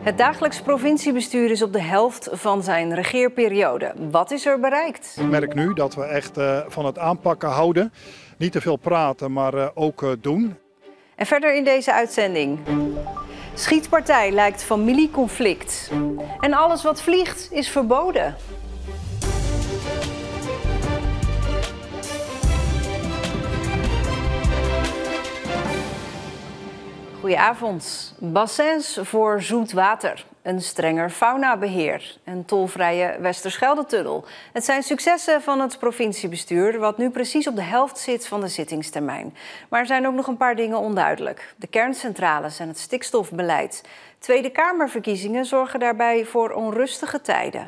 Het dagelijks provinciebestuur is op de helft van zijn regeerperiode. Wat is er bereikt? Ik merk nu dat we echt van het aanpakken houden. Niet te veel praten, maar ook doen. En verder in deze uitzending. Schietpartij lijkt familieconflict. En alles wat vliegt is verboden. Goedenavond. Bassins voor zoet water, een strenger faunabeheer, een tolvrije Westerschelde-tunnel. Het zijn successen van het provinciebestuur, wat nu precies op de helft zit van de zittingstermijn. Maar er zijn ook nog een paar dingen onduidelijk. De kerncentrales en het stikstofbeleid. Tweede Kamerverkiezingen zorgen daarbij voor onrustige tijden.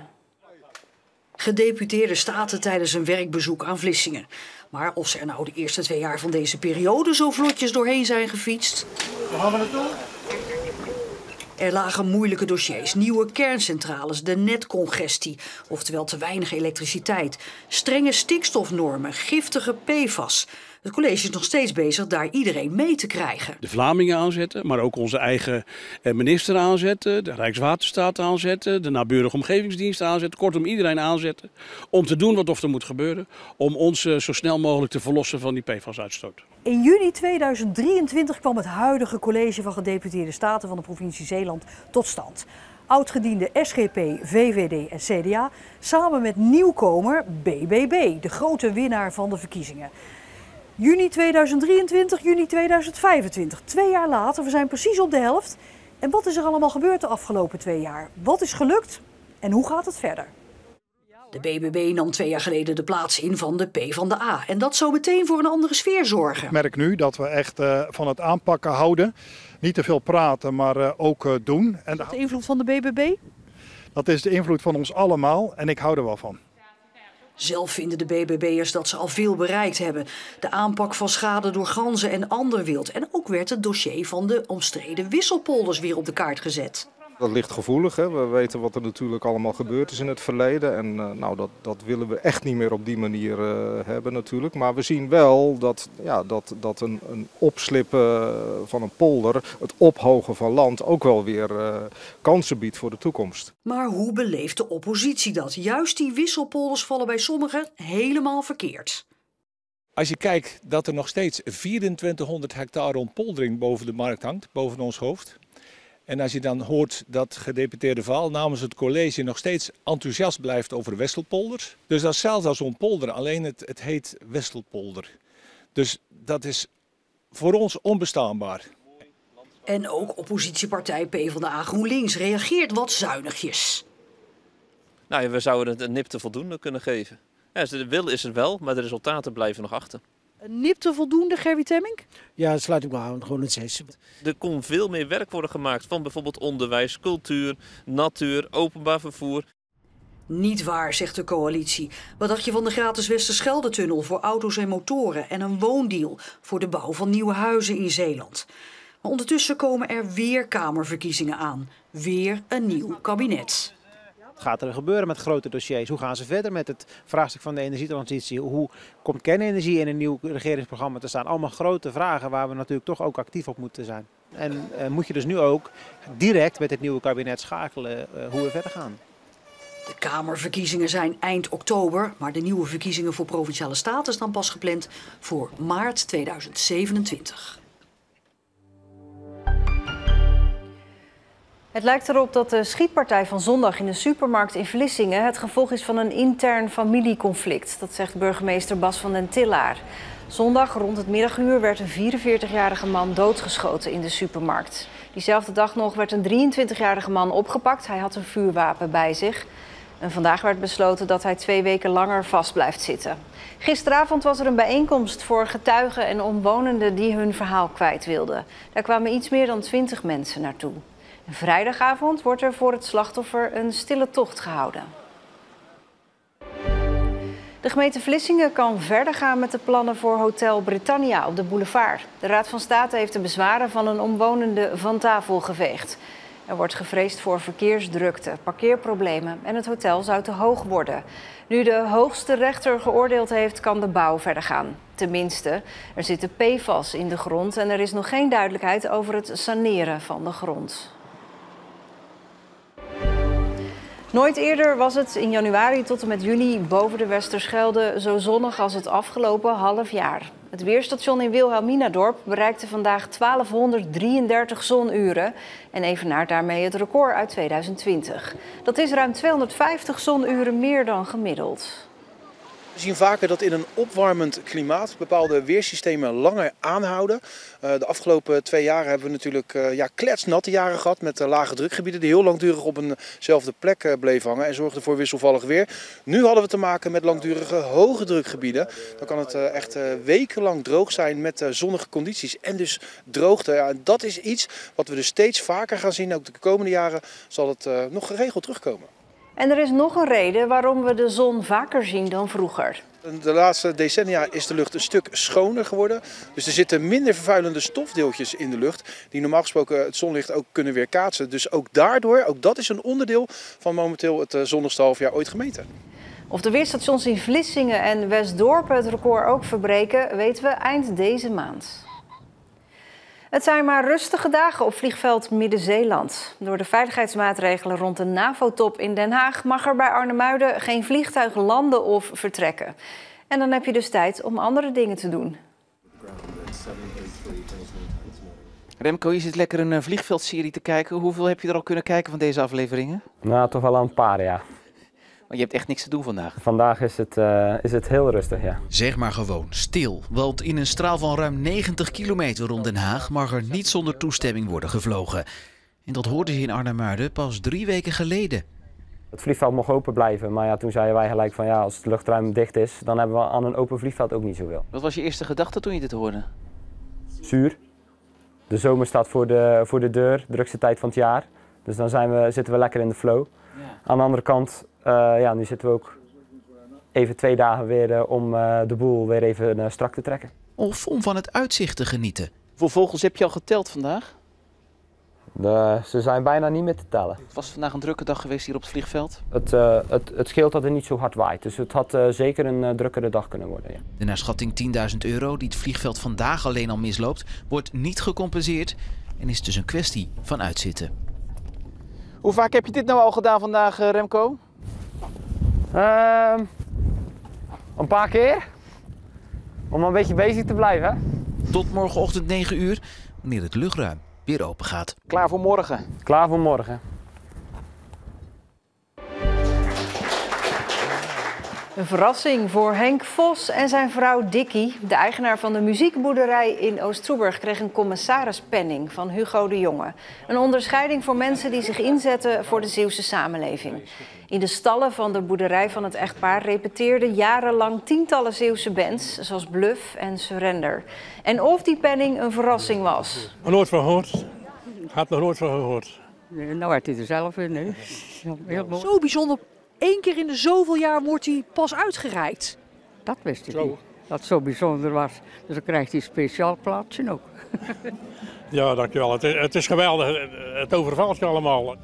Gedeputeerde staten tijdens een werkbezoek aan Vlissingen. Maar of ze er nou de eerste 2 jaar van deze periode zo vlotjes doorheen zijn gefietst? Waar gaan we naartoe? Er lagen moeilijke dossiers, nieuwe kerncentrales, de netcongestie, oftewel te weinig elektriciteit, strenge stikstofnormen, giftige PFAS. Het college is nog steeds bezig daar iedereen mee te krijgen. De Vlamingen aanzetten, maar ook onze eigen minister aanzetten, de Rijkswaterstaat aanzetten, de naburige omgevingsdienst aanzetten. Kortom, iedereen aanzetten om te doen wat er moet gebeuren, om ons zo snel mogelijk te verlossen van die PFAS-uitstoot. In juni 2023 kwam het huidige college van gedeputeerde staten van de provincie Zeeland tot stand. Oudgediende SGP, VVD en CDA samen met nieuwkomer BBB, de grote winnaar van de verkiezingen. Juni 2023, juni 2025. 2 jaar later, we zijn precies op de helft. En wat is er allemaal gebeurd de afgelopen 2 jaar? Wat is gelukt en hoe gaat het verder? De BBB nam 2 jaar geleden de plaats in van de PvdA. En dat zou meteen voor een andere sfeer zorgen. Ik merk nu dat we echt van het aanpakken houden. Niet te veel praten, maar ook doen. En De invloed van de BBB? dat is de invloed van ons allemaal en ik hou er wel van. Zelf vinden de BBB'ers dat ze al veel bereikt hebben. De aanpak van schade door ganzen en ander wild. En ook werd het dossier van de omstreden wisselpolders weer op de kaart gezet. Dat ligt gevoelig. Hè? We weten wat er natuurlijk allemaal gebeurd is in het verleden. En dat willen we echt niet meer op die manier hebben natuurlijk. Maar we zien wel dat een opslippen van een polder, het ophogen van land, ook wel weer kansen biedt voor de toekomst. Maar hoe beleeft de oppositie dat? Juist die wisselpolders vallen bij sommigen helemaal verkeerd. Als je kijkt dat er nog steeds 2400 hectare ontpoldering boven de markt hangt, boven ons hoofd. En als je dan hoort dat gedeputeerde Vaal namens het college nog steeds enthousiast blijft over Westelpolders. Dus dat is zelfs als ontpolderen, alleen het heet Westelpolder. Dus dat is voor ons onbestaanbaar. En ook oppositiepartij PvdA GroenLinks reageert wat zuinigjes. Nou ja, we zouden het een nipte voldoende kunnen geven. Ja, de wil is er wel, maar de resultaten blijven nog achter. Een nipte voldoende, Gerry Temmink? Ja, dat sluit ik me aan. Gewoon een 6. Er kon veel meer werk worden gemaakt van bijvoorbeeld onderwijs, cultuur, natuur, openbaar vervoer. Niet waar, zegt de coalitie. Wat dacht je van de gratis Westerschelde-tunnel voor auto's en motoren en een woondeal voor de bouw van nieuwe huizen in Zeeland? Maar ondertussen komen er weer Kamerverkiezingen aan. Weer een nieuw kabinet. Wat gaat er gebeuren met grote dossiers? Hoe gaan ze verder met het vraagstuk van de energietransitie? Hoe komt kernenergie in een nieuw regeringsprogramma te staan? Allemaal grote vragen waar we natuurlijk toch ook actief op moeten zijn. En moet je dus nu ook direct met het nieuwe kabinet schakelen hoe we verder gaan. De Kamerverkiezingen zijn eind oktober, maar de nieuwe verkiezingen voor Provinciale Staten staan pas gepland voor maart 2027. Het lijkt erop dat de schietpartij van zondag in de supermarkt in Vlissingen het gevolg is van een intern familieconflict. Dat zegt burgemeester Bas van den Tillaar. Zondag rond het middaguur werd een 44-jarige man doodgeschoten in de supermarkt. Diezelfde dag nog werd een 23-jarige man opgepakt. Hij had een vuurwapen bij zich. En vandaag werd besloten dat hij 2 weken langer vast blijft zitten. Gisteravond was er een bijeenkomst voor getuigen en omwonenden die hun verhaal kwijt wilden. Daar kwamen iets meer dan 20 mensen naartoe. En vrijdagavond wordt er voor het slachtoffer een stille tocht gehouden. De gemeente Vlissingen kan verder gaan met de plannen voor Hotel Britannia op de boulevard. De Raad van State heeft de bezwaren van een omwonende van tafel geveegd. Er wordt gevreesd voor verkeersdrukte, parkeerproblemen en het hotel zou te hoog worden. Nu de hoogste rechter geoordeeld heeft, kan de bouw verder gaan. Tenminste, er zitten PFAS in de grond en er is nog geen duidelijkheid over het saneren van de grond. Nooit eerder was het in januari tot en met juli boven de Westerschelde zo zonnig als het afgelopen half jaar. Het weerstation in Wilhelminadorp bereikte vandaag 1233 zonuren en evenaart daarmee het record uit 2020. Dat is ruim 250 zonuren meer dan gemiddeld. We zien vaker dat in een opwarmend klimaat bepaalde weersystemen langer aanhouden. De afgelopen 2 jaar hebben we natuurlijk kletsnatte jaren gehad met lage drukgebieden die heel langdurig op eenzelfde plek bleven hangen en zorgden voor wisselvallig weer. Nu hadden we te maken met langdurige hoge drukgebieden. Dan kan het echt wekenlang droog zijn met zonnige condities en dus droogte. Ja, en dat is iets wat we dus steeds vaker gaan zien. Ook de komende jaren zal het nog geregeld terugkomen. En er is nog een reden waarom we de zon vaker zien dan vroeger. De laatste decennia is de lucht een stuk schoner geworden. Dus er zitten minder vervuilende stofdeeltjes in de lucht die normaal gesproken het zonlicht ook kunnen weerkaatsen. Dus ook daardoor, ook dat is een onderdeel van momenteel het zonnigste halfjaar ooit gemeten. Of de weerstations in Vlissingen en Westdorp het record ook verbreken, weten we eind deze maand. Het zijn maar rustige dagen op vliegveld Midden-Zeeland. Door de veiligheidsmaatregelen rond de NAVO-top in Den Haag mag er bij Arnhemuiden geen vliegtuig landen of vertrekken. En dan heb je dus tijd om andere dingen te doen. Remco, je zit lekker een vliegveldserie te kijken. Hoeveel heb je er al kunnen kijken van deze afleveringen? Nou, toch wel een paar, ja. Maar je hebt echt niks te doen vandaag. Vandaag is het heel rustig, ja. Zeg maar gewoon stil, want in een straal van ruim 90 kilometer rond Den Haag mag er niet zonder toestemming worden gevlogen. En dat hoorden ze in Arnhemuiden pas 3 weken geleden. Het vliegveld mocht open blijven, maar ja, toen zeiden wij gelijk van ja, als het luchtruim dicht is, dan hebben we aan een open vliegveld ook niet zoveel. Wat was je eerste gedachte toen je dit hoorde? Zuur. De zomer staat voor de deur, drukste tijd van het jaar. Dus dan zitten we lekker in de flow. Ja. Aan de andere kant, nu zitten we ook even 2 dagen weer om de boel weer even strak te trekken. Of om van het uitzicht te genieten. Hoeveel vogels heb je al geteld vandaag? Ze zijn bijna niet meer te tellen. Het was vandaag een drukke dag geweest hier op het vliegveld. Het scheelt dat het niet zo hard waait, dus het had zeker een drukkere dag kunnen worden. Ja. De naar schatting €10.000 die het vliegveld vandaag alleen al misloopt, wordt niet gecompenseerd en is dus een kwestie van uitzitten. Hoe vaak heb je dit nou al gedaan vandaag, Remco? Een paar keer. Om een beetje bezig te blijven. Hè? Tot morgenochtend 9 uur, wanneer het luchtruim weer open gaat. Klaar voor morgen? Klaar voor morgen. Een verrassing voor Henk Vos en zijn vrouw Dikkie. De eigenaar van de muziekboerderij in Oost-Troeburg kreeg een commissarispenning van Hugo de Jonge. Een onderscheiding voor mensen die zich inzetten voor de Zeeuwse samenleving. In de stallen van de boerderij van het echtpaar repeteerden jarenlang tientallen Zeeuwse bands, zoals Bluff en Surrender. En of die penning een verrassing was. Nooit van gehoord. Had nog nooit van gehoord. Nee, nou werd hij er zelf in. Nee. Heel mooi. Zo bijzonder. 1 keer in de zoveel jaar wordt hij pas uitgereikt. Dat wist ik niet. Dat het zo bijzonder was. Dus dan krijgt hij een speciaal plaatsje ook. Ja, dankjewel. Het is geweldig. Het overvalt je allemaal.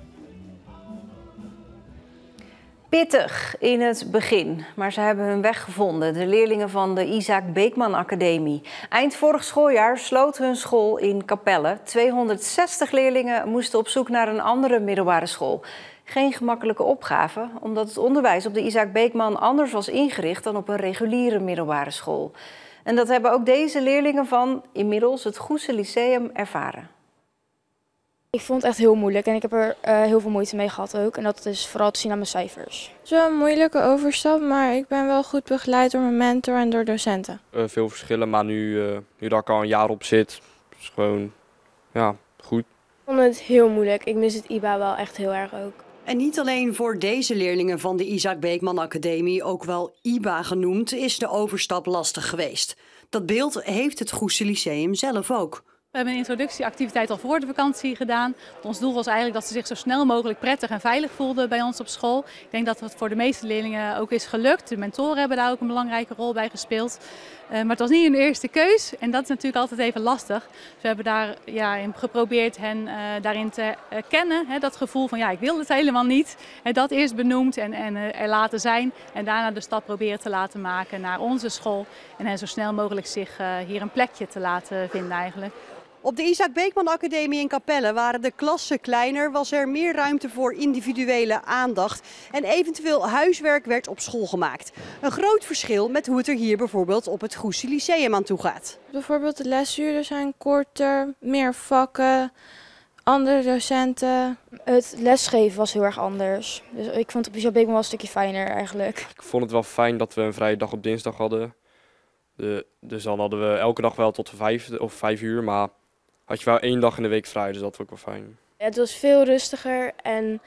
Pittig in het begin, maar ze hebben hun weg gevonden. De leerlingen van de Isaac Beekman Academie. Eind vorig schooljaar sloot hun school in Capelle. 260 leerlingen moesten op zoek naar een andere middelbare school. Geen gemakkelijke opgave, omdat het onderwijs op de Isaac Beekman anders was ingericht dan op een reguliere middelbare school. En dat hebben ook deze leerlingen van inmiddels het Goese Lyceum ervaren. Ik vond het echt heel moeilijk en ik heb er heel veel moeite mee gehad ook. En dat is vooral te zien aan mijn cijfers. Het is wel een moeilijke overstap, maar ik ben wel goed begeleid door mijn mentor en door docenten. Veel verschillen, maar nu dat ik al een jaar op zit, is gewoon goed. Ik vond het heel moeilijk. Ik mis het IBA wel echt heel erg ook. En niet alleen voor deze leerlingen van de Isaac Beekman Academie, ook wel IBA genoemd, is de overstap lastig geweest. Dat beeld heeft het Goese Lyceum zelf ook. We hebben een introductieactiviteit al voor de vakantie gedaan. Ons doel was eigenlijk dat ze zich zo snel mogelijk prettig en veilig voelden bij ons op school. Ik denk dat het voor de meeste leerlingen ook is gelukt. De mentoren hebben daar ook een belangrijke rol bij gespeeld. Maar het was niet hun eerste keus en dat is natuurlijk altijd even lastig. Dus we hebben daar geprobeerd hen daarin te kennen. Dat gevoel van ik wil het helemaal niet. Dat eerst benoemd en er laten zijn. En daarna de stap proberen te laten maken naar onze school. En hen zo snel mogelijk zich hier een plekje te laten vinden eigenlijk. Op de Isaac Beekman Academie in Capelle waren de klassen kleiner, was er meer ruimte voor individuele aandacht en eventueel huiswerk werd op school gemaakt. Een groot verschil met hoe het er hier bijvoorbeeld op het Goesje Lyceum aan toe gaat. Bijvoorbeeld de lesuren zijn korter, meer vakken, andere docenten. Het lesgeven was heel erg anders. Dus ik vond het op Isaac Beekman wel een stukje fijner eigenlijk. Ik vond het wel fijn dat we een vrije dag op dinsdag hadden. Dus dan hadden we elke dag wel tot 5 uur, maar had je wel 1 dag in de week vrij, dus dat was ook wel fijn. Het was veel rustiger en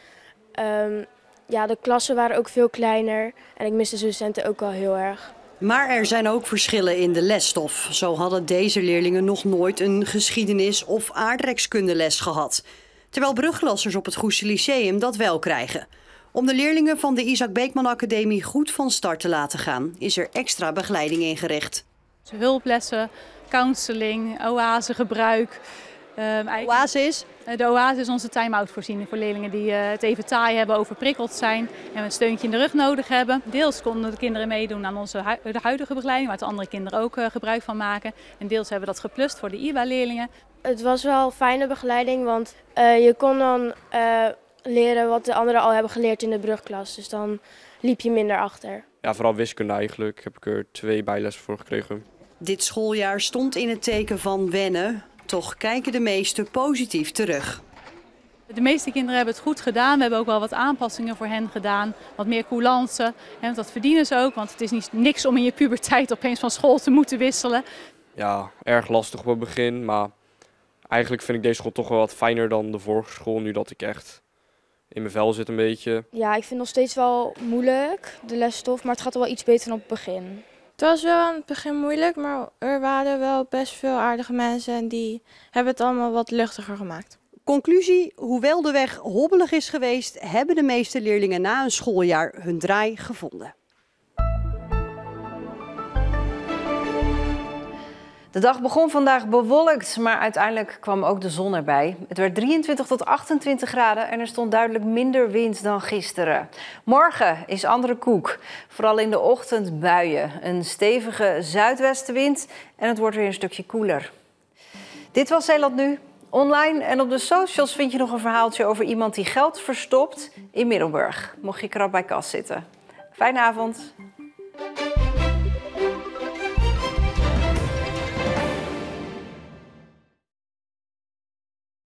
de klassen waren ook veel kleiner. En ik miste de docenten ook al heel erg. Maar er zijn ook verschillen in de lesstof. Zo hadden deze leerlingen nog nooit een geschiedenis- of aardrijkskundeles gehad. Terwijl brugklassers op het Goesje Lyceum dat wel krijgen. Om de leerlingen van de Isaac Beekman Academie goed van start te laten gaan, is er extra begeleiding ingericht. Hulplessen, counseling, oasegebruik. Oase is? De oase is onze time-out voorziening voor leerlingen die het even taai hebben, overprikkeld zijn en een steuntje in de rug nodig hebben. Deels konden de kinderen meedoen aan onze huidige begeleiding, waar de andere kinderen ook gebruik van maken. En deels hebben we dat geplust voor de IBA-leerlingen. Het was wel fijne begeleiding, want je kon dan leren wat de anderen al hebben geleerd in de brugklas. Dus dan liep je minder achter. Ja, vooral wiskunde eigenlijk. Heb ik er 2 bijlessen voor gekregen. Dit schooljaar stond in het teken van wennen. Toch kijken de meesten positief terug. De meeste kinderen hebben het goed gedaan. We hebben ook wel wat aanpassingen voor hen gedaan. Wat meer coulance. En dat verdienen ze ook, want het is niks om in je puberteit opeens van school te moeten wisselen. Ja, erg lastig op het begin, maar eigenlijk vind ik deze school toch wel wat fijner dan de vorige school, nu dat ik echt in mijn vel zit een beetje. Ja, ik vind het nog steeds wel moeilijk, de lesstof, maar het gaat er wel iets beter dan op het begin. Het was wel aan het begin moeilijk, maar er waren wel best veel aardige mensen en die hebben het allemaal wat luchtiger gemaakt. Conclusie, hoewel de weg hobbelig is geweest, hebben de meeste leerlingen na een schooljaar hun draai gevonden. De dag begon vandaag bewolkt, maar uiteindelijk kwam ook de zon erbij. Het werd 23 tot 28 graden en er stond duidelijk minder wind dan gisteren. Morgen is andere koek. Vooral in de ochtend buien, een stevige zuidwestenwind en het wordt weer een stukje koeler. Dit was Zeeland Nu. Online en op de socials vind je nog een verhaaltje over iemand die geld verstopt in Middelburg. Mocht je krap bij kas zitten. Fijne avond.